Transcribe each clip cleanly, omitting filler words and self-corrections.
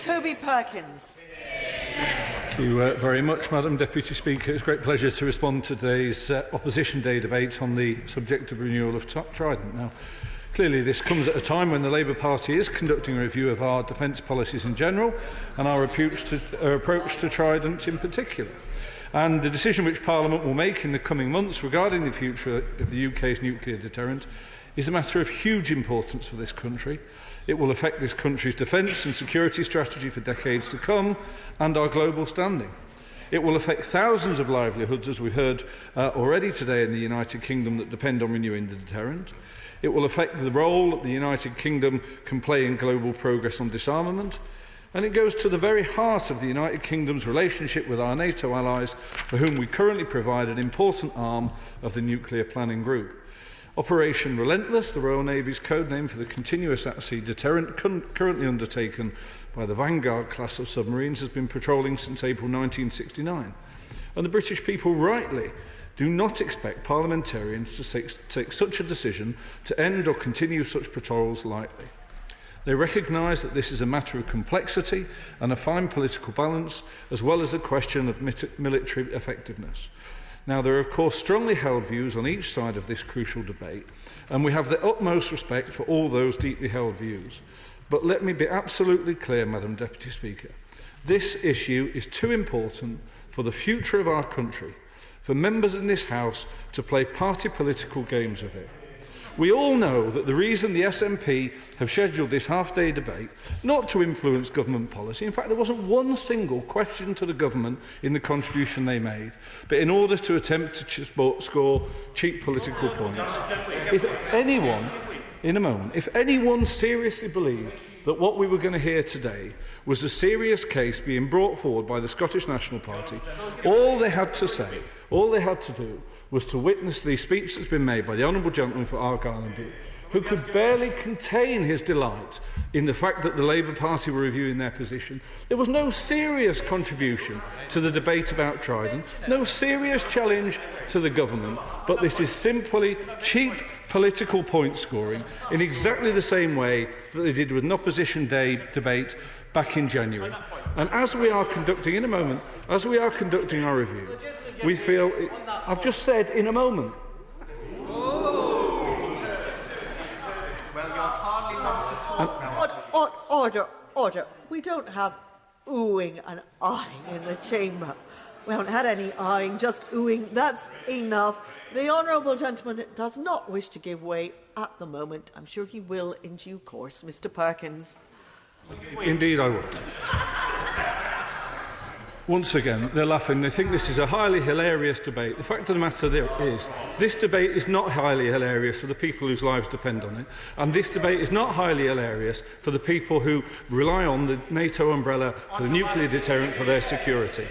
Toby Perkins. Thank you very much, Madam Deputy Speaker. It's a great pleasure to respond to today's Opposition Day debate on the subject of renewal of Trident. Now, clearly this comes at a time when the Labour Party is conducting a review of our defence policies in general and our approach to Trident in particular. And the decision which Parliament will make in the coming months regarding the future of the UK's nuclear deterrent is a matter of huge importance for this country. It will affect this country's defence and security strategy for decades to come and our global standing. It will affect thousands of livelihoods, as we've heard already today in the United Kingdom, that depend on renewing the deterrent. It will affect the role that the United Kingdom can play in global progress on disarmament. And it goes to the very heart of the United Kingdom's relationship with our NATO allies, for whom we currently provide an important arm of the nuclear planning group. Operation Relentless, the Royal Navy's code name for the continuous at-sea deterrent currently undertaken by the Vanguard class of submarines, has been patrolling since April 1969. And the British people rightly do not expect parliamentarians to take such a decision to end or continue such patrols lightly. They recognise that this is a matter of complexity and a fine political balance, as well as a question of military effectiveness. Now, there are, of course, strongly held views on each side of this crucial debate, and we have the utmost respect for all those deeply held views. But let me be absolutely clear, Madam Deputy Speaker. This issue is too important for the future of our country, for members in this House to play party political games with it. We all know that the reason the SNP have scheduled this half-day debate, not to influence government policy, in fact there wasn't one single question to the government in the contribution they made, but in order to attempt to score cheap political points. If anyone seriously believed that what we were going to hear today was a serious case being brought forward by the Scottish National Party, all they had to do was to witness the speech that's been made by the Honourable Gentleman for Argyll and Bute, who could barely contain his delight in the fact that the Labour Party were reviewing their position. There was no serious contribution to the debate about Trident, no serious challenge to the government, but this is simply cheap political point scoring in exactly the same way that they did with an Opposition Day debate back in January. And as we are conducting our review, we feel, I've just said in a moment. Order. We don't have oohing and aahing in the chamber. We haven't had any aahing, just oohing. That's enough. The honourable gentleman does not wish to give way at the moment. I'm sure he will in due course. Mr Perkins. Indeed I will. Once again, they're laughing. They think this is a highly hilarious debate. The fact of the matter is, this debate is not highly hilarious for the people whose lives depend on it. And this debate is not highly hilarious for the people who rely on the NATO umbrella for the nuclear deterrent for their security.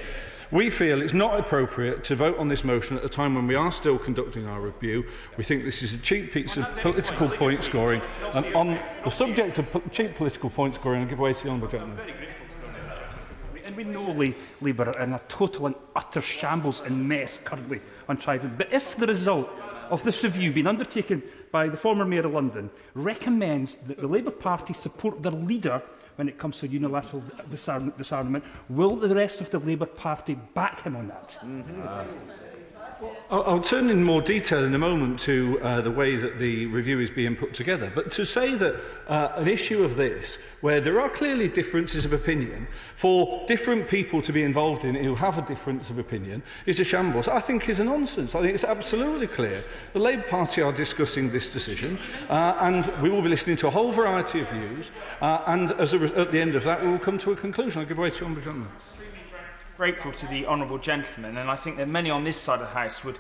We feel it's not appropriate to vote on this motion at a time when we are still conducting our review. We think this is a cheap piece of political point scoring. And on the subject of cheap political point scoring, I'll give way to the Honourable Gentleman. And we know Labour are in a total and utter shambles and mess currently on Trident. But if the result of this review, being undertaken by the former Mayor of London, recommends that the Labour Party support their leader when it comes to unilateral disarmament, will the rest of the Labour Party back him on that? I'll turn in more detail in a moment to the way that the review is being put together. But to say that an issue of this, where there are clearly differences of opinion, for different people to be involved in it who have a difference of opinion, is a shambles, I think is a nonsense. I think it's absolutely clear. The Labour Party are discussing this decision, and we will be listening to a whole variety of views, and at the end of that we will come to a conclusion. I'll give way to the Honourable Gentleman. Grateful to the honourable gentleman, and I think that many on this side of the House would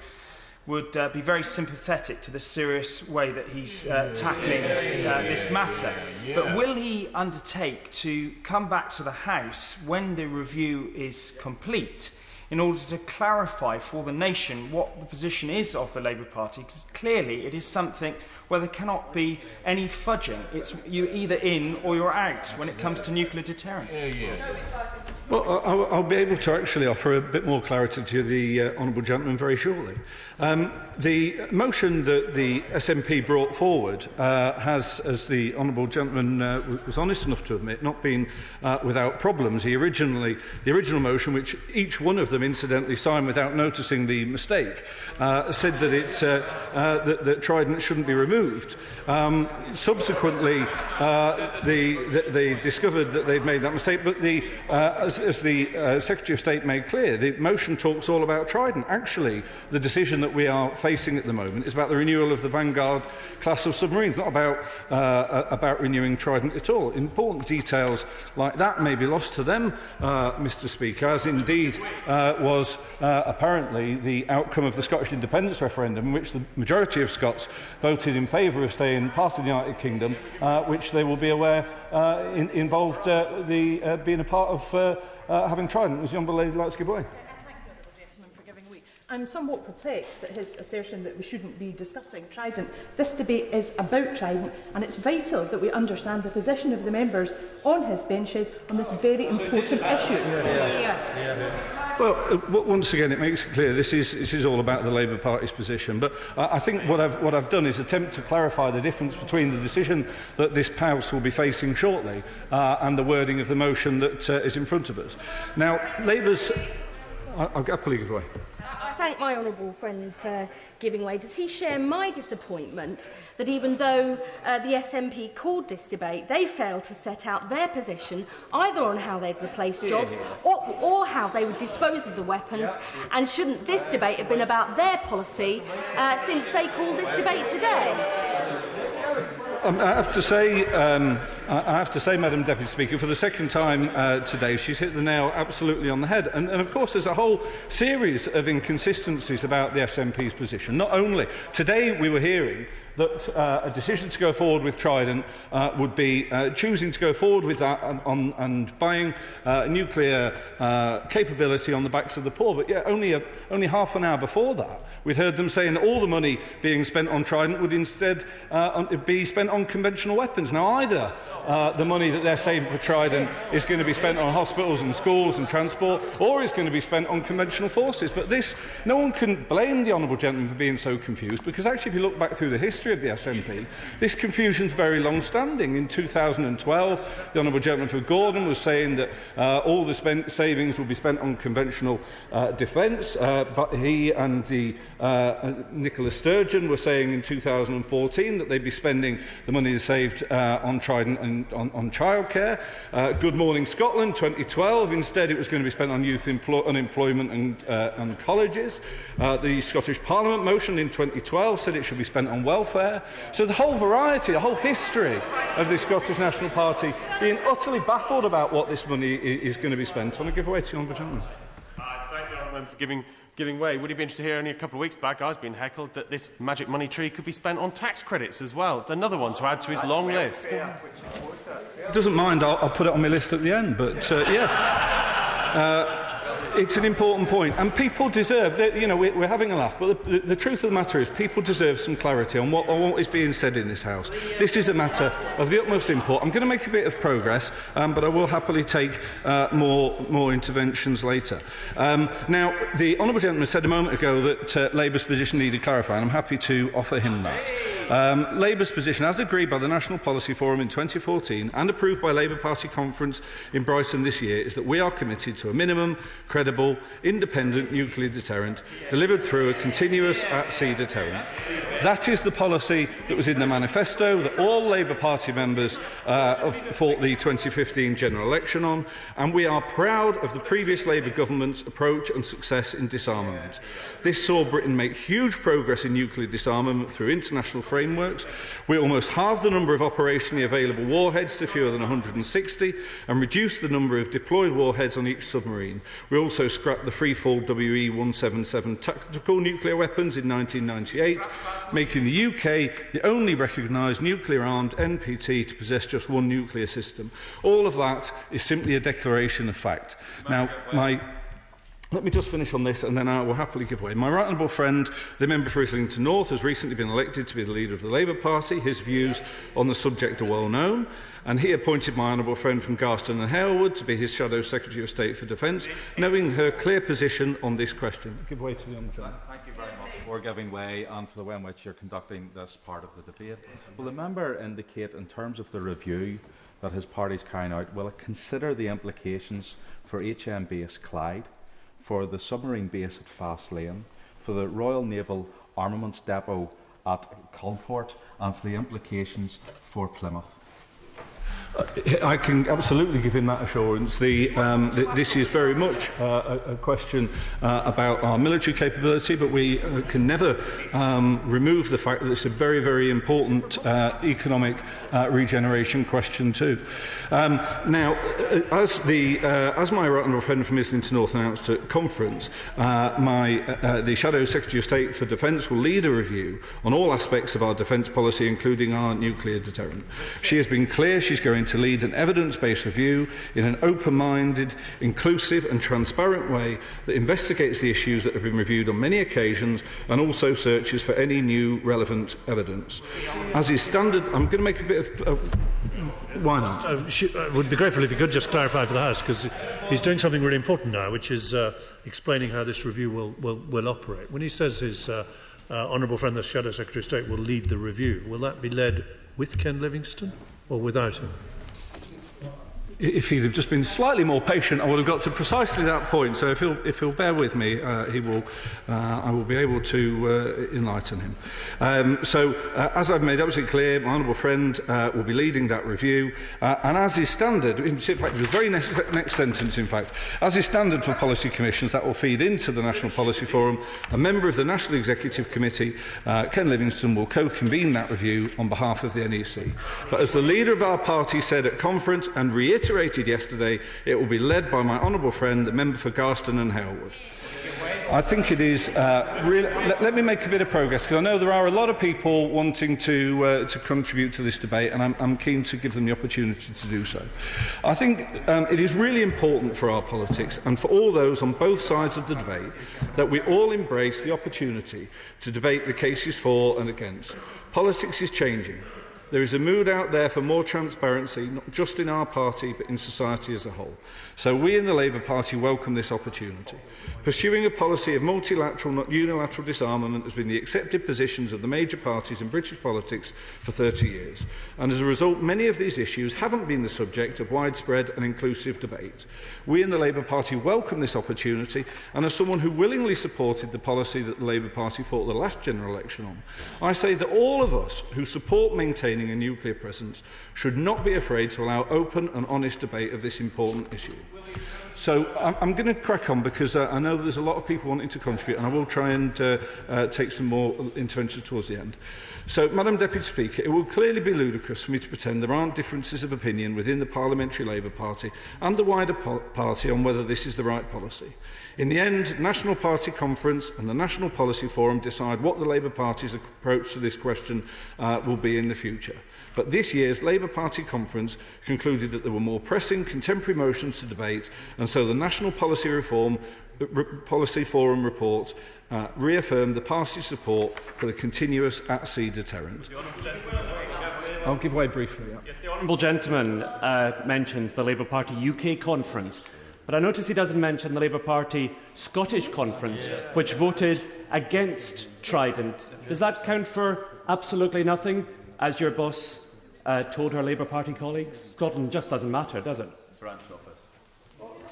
be very sympathetic to the serious way that he's tackling this matter. But will he undertake to come back to the House when the review is complete in order to clarify for the nation what the position is of the Labour Party? Because clearly it is something where there cannot be any fudging. It's you're either in or you're out when it comes to nuclear deterrent. Well, I'll be able to actually offer a bit more clarity to the honourable gentleman very shortly. The motion that the SNP brought forward has, as the honourable gentleman was honest enough to admit, not been without problems. The original motion, which each one of them incidentally signed without noticing the mistake, said that that Trident shouldn't be removed. Subsequently, they discovered that they'd made that mistake, but as the Secretary of State made clear, the motion talks all about Trident. Actually, the decision that we are facing at the moment is about the renewal of the Vanguard class of submarines, not about renewing Trident at all. Important details like that may be lost to them, Mr. Speaker, as indeed was apparently the outcome of the Scottish independence referendum, in which the majority of Scots voted in favour of staying part of the United Kingdom, which they will be aware involved being a part of having Trident. Was the honourable lady like to give way? I'm somewhat perplexed at his assertion that we shouldn't be discussing Trident. This debate is about Trident, and it's vital that we understand the position of the members on his benches on this very important issue. Well, once again, it makes it clear this is all about the Labour Party's position. But I think what I've done is attempt to clarify the difference between the decision that this House will be facing shortly and the wording of the motion that is in front of us. Now, Labour's... I'll happily give way. I thank my honourable friend for giving way. Does he share my disappointment that even though the SNP called this debate, they failed to set out their position either on how they'd replace jobs or how they would dispose of the weapons? And shouldn't this debate have been about their policy since they called this debate today? I have to say, Madam Deputy Speaker, for the second time today, she's hit the nail absolutely on the head. And of course, there's a whole series of inconsistencies about the SNP's position. Not only today, we were hearing that a decision to go forward with Trident would be choosing to go forward with that and buying nuclear capability on the backs of the poor. But yet, only half an hour before that, we'd heard them saying that all the money being spent on Trident would instead be spent on conventional weapons. Now, either the money that they're saving for Trident is going to be spent on hospitals and schools and transport, or is going to be spent on conventional forces. But this, no one can blame the honourable gentleman for being so confused, because actually, if you look back through the history of the SNP, this confusion is very long-standing. In 2012, the honourable gentleman for Gordon was saying that all the savings will be spent on conventional defence, but he and Nicola Sturgeon were saying in 2014 that they'd be spending the money they saved on Trident and on childcare. Good Morning Scotland, 2012, instead it was going to be spent on youth unemployment and colleges. The Scottish Parliament motion in 2012 said it should be spent on welfare. So the whole variety, the whole history of the Scottish National Party being utterly baffled about what this money is going to be spent on. I give way to the honourable gentleman. Thank you, Honourable, for giving way. Would you be interested to hear only a couple of weeks back I was being heckled that this magic money tree could be spent on tax credits as well? Another one to add to his long list. Doesn't mind, I'll put it on my list at the end, but yeah. It's an important point, and people deserve, we're having a laugh, but the truth of the matter is people deserve some clarity on what is being said in this House. This is a matter of the utmost import. I'm going to make a bit of progress, but I will happily take more interventions later. Now, the honourable gentleman said a moment ago that Labour's position needed clarifying. I'm happy to offer him that. Labour's position, as agreed by the National Policy Forum in 2014 and approved by Labour Party conference in Brighton this year, is that we are committed to a minimum, credible, independent nuclear deterrent delivered through a continuous at-sea deterrent. That is the policy that was in the manifesto that all Labour Party members fought the 2015 general election on, and we are proud of the previous Labour government's approach and success in disarmament. This saw Britain make huge progress in nuclear disarmament through international frameworks. We almost halved the number of operationally available warheads to fewer than 160 and reduced the number of deployed warheads on each submarine. We also scrapped the freefall WE-177 tactical nuclear weapons in 1998, making the UK the only recognised nuclear-armed NPT to possess just one nuclear system. All of that is simply a declaration of fact. Now, Let me just finish on this and then I will happily give way. My right honourable friend, the member for Islington North, has recently been elected to be the leader of the Labour Party. His views on the subject are well known, and he appointed my honourable friend from Garston and Halewood to be his Shadow Secretary of State for Defence, knowing her clear position on this question. Give way to the honourable gentleman. Thank you very much for giving way and for the way in which you're conducting this part of the debate. Will the member indicate, in terms of the review that his party is carrying out, will it consider the implications for HM Base Clyde, for the submarine base at Fastlane, for the Royal Naval Armaments Depot at Culport, and for the implications for Plymouth? I can absolutely give him that assurance. This is very much a question about our military capability, but we can never remove the fact that it's a very, very important economic regeneration question too. Now, as my right honourable friend from Islington North announced at conference, the Shadow Secretary of State for Defence will lead a review on all aspects of our defence policy, including our nuclear deterrent. She has been clear she's going to lead an evidence-based review in an open-minded, inclusive and transparent way that investigates the issues that have been reviewed on many occasions and also searches for any new relevant evidence. As is standard, I'm going to make a bit of... why not? I would be grateful if you could just clarify for the House, because he's doing something really important now, which is explaining how this review will operate. When he says his honourable friend, the Shadow Secretary of State, will lead the review, will that be led with Ken Livingstone or without him? If he'd have just been slightly more patient, I would have got to precisely that point. So if he'll bear with me, I will be able to enlighten him. As I've made absolutely clear, my honourable friend will be leading that review. And as is standard, in fact, the very next sentence, in fact, as is standard for policy commissions, that will feed into the National Policy Forum. A member of the National Executive Committee, Ken Livingstone, will co-convene that review on behalf of the NEC. But as the leader of our party said at conference and reiterated yesterday, it will be led by my honourable friend, the member for Garston and Halewood. I think it is really... Let me make a bit of progress, because I know there are a lot of people wanting to contribute to this debate, and I'm keen to give them the opportunity to do so. I think it is really important for our politics and for all those on both sides of the debate that we all embrace the opportunity to debate the cases for and against. Politics is changing. There is a mood out there for more transparency, not just in our party, but in society as a whole. So we in the Labour Party welcome this opportunity. Pursuing a policy of multilateral, not unilateral disarmament has been the accepted positions of the major parties in British politics for 30 years. And as a result, many of these issues haven't been the subject of widespread and inclusive debate. We in the Labour Party welcome this opportunity, and as someone who willingly supported the policy that the Labour Party fought the last general election on, I say that all of us who support maintaining a nuclear presence should not be afraid to allow open and honest debate of this important issue. So I'm going to crack on, because I know there's a lot of people wanting to contribute, and I will try and take some more interventions towards the end. So, Madam Deputy Speaker, it will clearly be ludicrous for me to pretend there aren't differences of opinion within the Parliamentary Labour Party and the wider party on whether this is the right policy. In the end, National Party Conference and the National Policy Forum decide what the Labour Party's approach to this question will be in the future. But this year's Labour Party Conference concluded that there were more pressing contemporary motions to debate, and so the National Policy Forum report reaffirmed the party's support for the continuous at-sea deterrent. I'll give way briefly. Yeah. Yes, the honourable gentleman mentions the Labour Party UK conference, but I notice he doesn't mention the Labour Party Scottish conference, which voted against Trident. Does that count for absolutely nothing, as your boss told her Labour Party colleagues? Scotland just doesn't matter, does it?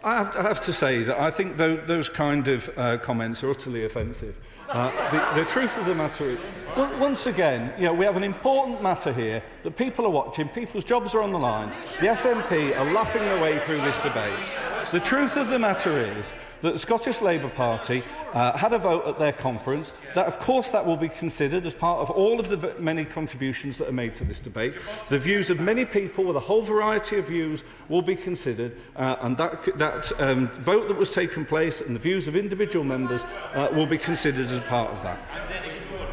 I have to say that I think those kind of comments are utterly offensive. The truth of the matter is, once again, we have an important matter here that people are watching, people's jobs are on the line. The SNP are laughing their way through this debate. The truth of the matter is that the Scottish Labour Party had a vote at their conference. That, of course, that will be considered as part of all of the many contributions that are made to this debate. The views of many people with a whole variety of views will be considered, and that vote that was taken place and the views of individual members will be considered as part of that.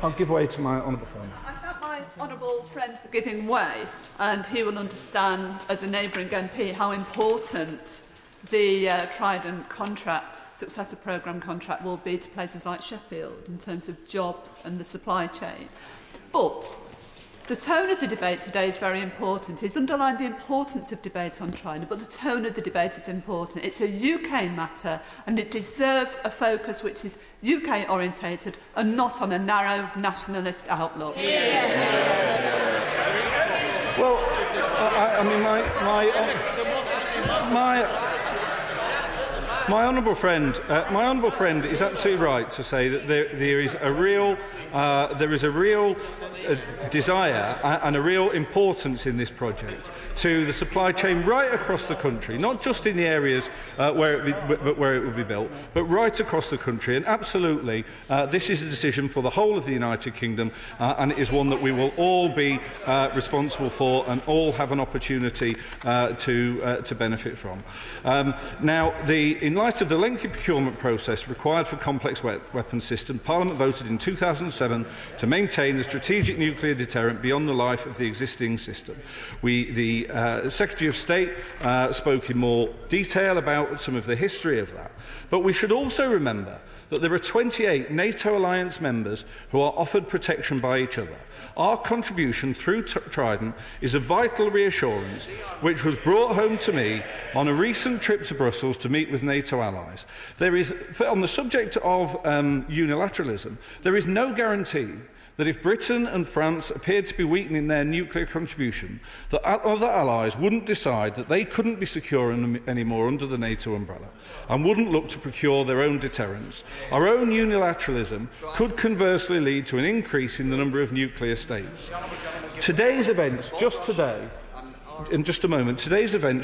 I'll give way to my honourable friend. I thank my honourable friend for giving way, and he will understand, as a neighbouring MP, how important the Trident contract, successor programme contract, will be to places like Sheffield in terms of jobs and the supply chain. But the tone of the debate today is very important. He's underlined the importance of debate on Trident, but the tone of the debate is important. It's a UK matter, and it deserves a focus which is UK orientated and not on a narrow nationalist outlook. Well, I mean, my honourable friend is absolutely right to say that there is a real desire and a real importance in this project to the supply chain right across the country, not just in the areas where it will be built, but right across the country. And absolutely, this is a decision for the whole of the United Kingdom, and it is one that we will all be responsible for and all have an opportunity to benefit from. Now, in light of the lengthy procurement process required for complex weapons systems, Parliament voted in 2007 to maintain the strategic nuclear deterrent beyond the life of the existing system. The Secretary of State spoke in more detail about some of the history of that. But we should also remember that there are 28 NATO alliance members who are offered protection by each other. Our contribution through Trident is a vital reassurance which was brought home to me on a recent trip to Brussels to meet with NATO allies. There is, on the subject of unilateralism, there is no guarantee that if Britain and France appeared to be weakening their nuclear contribution, that other allies wouldn't decide that they couldn't be secure anymore under the NATO umbrella and wouldn't look to procure their own deterrents. Our own unilateralism could conversely lead to an increase in the number of nuclear states. Today's events, just today, in just a moment, today's event,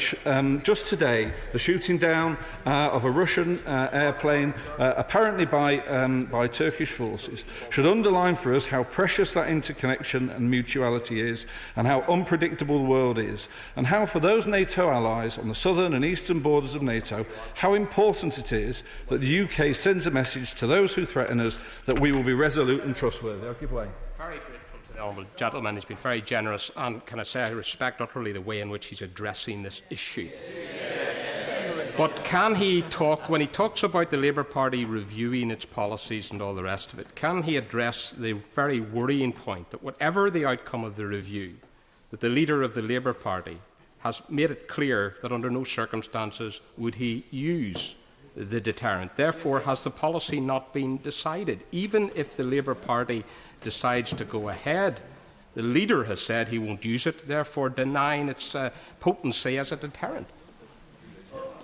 just today, the shooting down of a Russian airplane, apparently by Turkish forces, should underline for us how precious that interconnection and mutuality is, and how unpredictable the world is, and how for those NATO allies on the southern and eastern borders of NATO, how important it is that the UK sends a message to those who threaten us that we will be resolute and trustworthy. I'll give way. Very grateful to the honourable gentleman. He's been very generous, and can I say I respect utterly the way in which he's addressing this issue. But can he talk, when he talks about the Labour Party reviewing its policies and all the rest of it, can he address the very worrying point that whatever the outcome of the review, that the leader of the Labour Party has made it clear that under no circumstances would he use the deterrent. Therefore, has the policy not been decided? Even if the Labour Party decides to go ahead, the leader has said he won't use it, therefore denying its potency as a deterrent.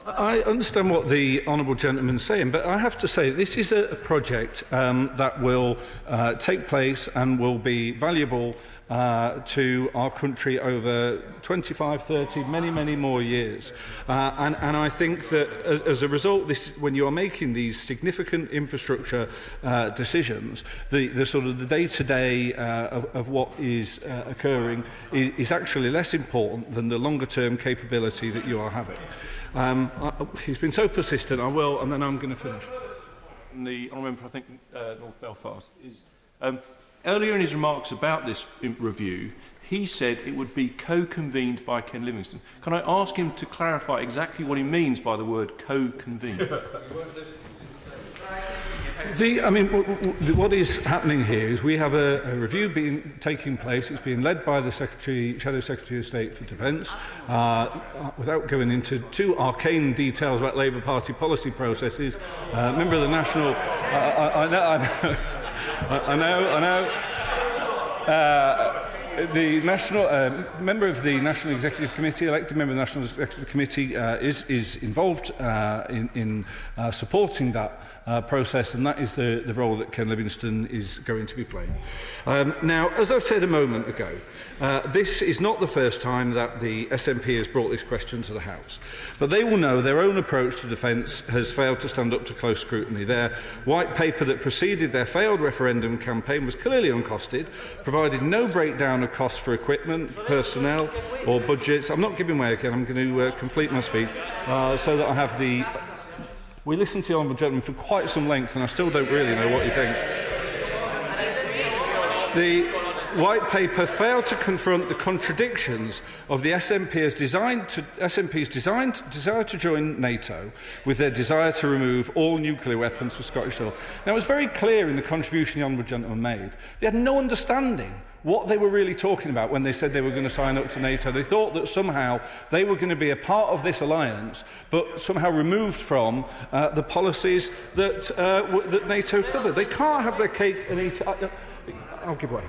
I understand what the honourable gentleman is saying, but I have to say this is a project that will take place and will be valuable to our country over 25, 30, many more years. And I think that as a result, when you are making these significant infrastructure decisions, the sort of the day-to-day of what is occurring is actually less important than the longer-term capability that you are having. He's been so persistent, I will, and then I'm going to finish. The honourable member, I think, North Belfast, is... earlier in his remarks about this review, he said it would be co-convened by Ken Livingstone. Can I ask him to clarify exactly what he means by the word co-convened? What is happening here is we have a review taking place. It's being led by the Shadow Secretary of State for Defence. Without going into too arcane details about Labour Party policy processes, member of the National... I know. The national member of the National Executive Committee, elected member of the National Executive Committee, is involved in supporting that process, and that is the role that Ken Livingstone is going to be playing. Now, as I've said a moment ago, this is not the first time that the SNP has brought this question to the House, but they will know their own approach to defence has failed to stand up to close scrutiny. Their white paper that preceded their failed referendum campaign was clearly uncosted, provided no breakdown of costs for equipment, personnel or budgets. I'm not giving way again. I'm going to complete my speech so that I have the... We listened to the honourable gentleman for quite some length and I still don't really know what he thinks. White Paper failed to confront the contradictions of the SNP's desire to join NATO with their desire to remove all nuclear weapons for Scottish soil. Now, it was very clear in the contribution the honourable gentleman made. They had no understanding what they were really talking about when they said they were going to sign up to NATO. They thought that somehow they were going to be a part of this alliance, but somehow removed from the policies that, that NATO covered. They can't have their cake and eat it. I'll give way.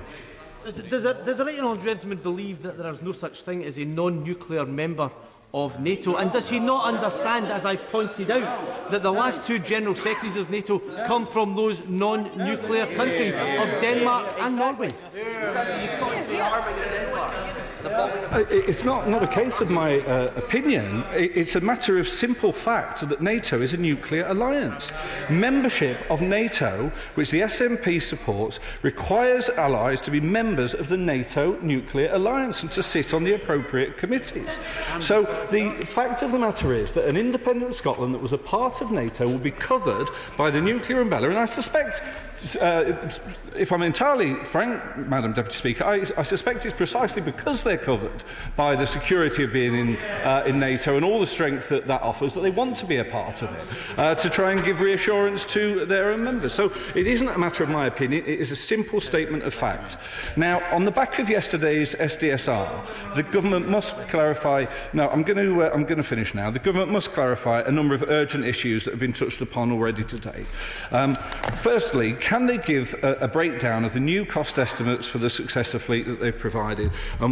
Does the right honourable gentleman believe that there is no such thing as a non-nuclear member of NATO? And does he not understand, as I pointed out, that the last two General Secretaries of NATO come from those non-nuclear countries of Denmark and Norway? It's not a case of my opinion. It's a matter of simple fact that NATO is a nuclear alliance. Membership of NATO, which the SNP supports, requires allies to be members of the NATO nuclear alliance and to sit on the appropriate committees. So the fact of the matter is that an independent Scotland that was a part of NATO will be covered by the nuclear umbrella, and I suspect, if I'm entirely frank, Madam Deputy Speaker, I suspect it's precisely because they're covered by the security of being in NATO and all the strength that offers that they want to be a part of it, to try and give reassurance to their own members. So it isn't a matter of my opinion, it is a simple statement of fact. Now, on the back of yesterday's SDSR, the government must clarify. No, I'm going to finish now. The government must clarify a number of urgent issues that have been touched upon already today. Firstly, can they give a breakdown of the new cost estimates for the successor fleet that they've provided,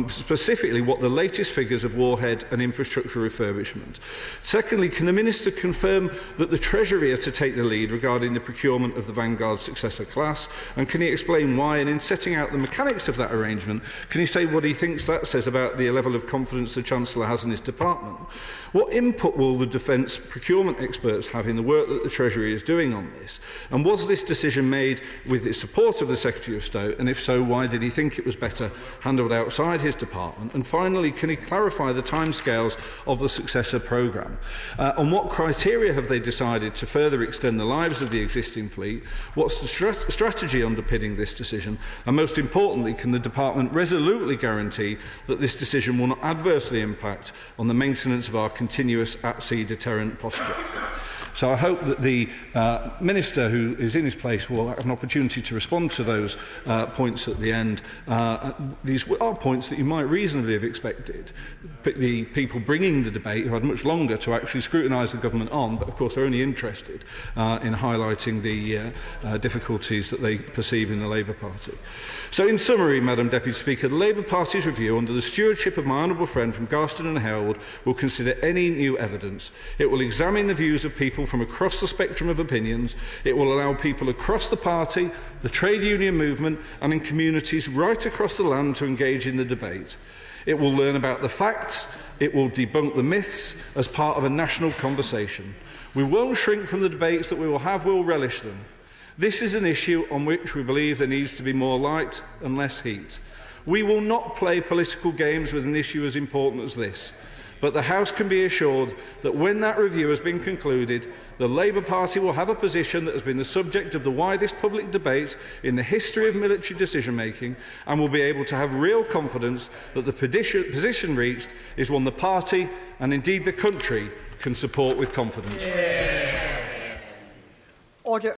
specifically what the latest figures of warhead and infrastructure refurbishment? Secondly, can the Minister confirm that the Treasury are to take the lead regarding the procurement of the Vanguard successor class, and can he explain why, and in setting out the mechanics of that arrangement, can he say what he thinks that says about the level of confidence the Chancellor has in his department? What input will the defence procurement experts have in the work that the Treasury is doing on this? And was this decision made with the support of the Secretary of State? And if so, why did he think it was better handled outside his department? And finally, can he clarify the timescales of the successor programme? On what criteria have they decided to further extend the lives of the existing fleet? What's the strategy underpinning this decision? And most importantly, can the department resolutely guarantee that this decision will not adversely impact on the maintenance of our continuous at-sea deterrent posture? So I hope that the Minister who is in his place will have an opportunity to respond to those points at the end. These are points that you might reasonably have expected the people bringing the debate, who had much longer to actually scrutinise the government on, but of course they're only interested in highlighting the difficulties that they perceive in the Labour Party. So in summary, Madam Deputy Speaker, the Labour Party's review, under the stewardship of my honourable friend from Garston and Herald, will consider any new evidence. It will examine the views of people from across the spectrum of opinions. It will allow people across the party, the trade union movement and in communities right across the land to engage in the debate. It will learn about the facts. It will debunk the myths as part of a national conversation. We won't shrink from the debates that we will have, we will relish them. This is an issue on which we believe there needs to be more light and less heat. We will not play political games with an issue as important as this. But the House can be assured that when that review has been concluded, the Labour Party will have a position that has been the subject of the widest public debate in the history of military decision-making, and will be able to have real confidence that the position reached is one the party, and indeed the country, can support with confidence. Order.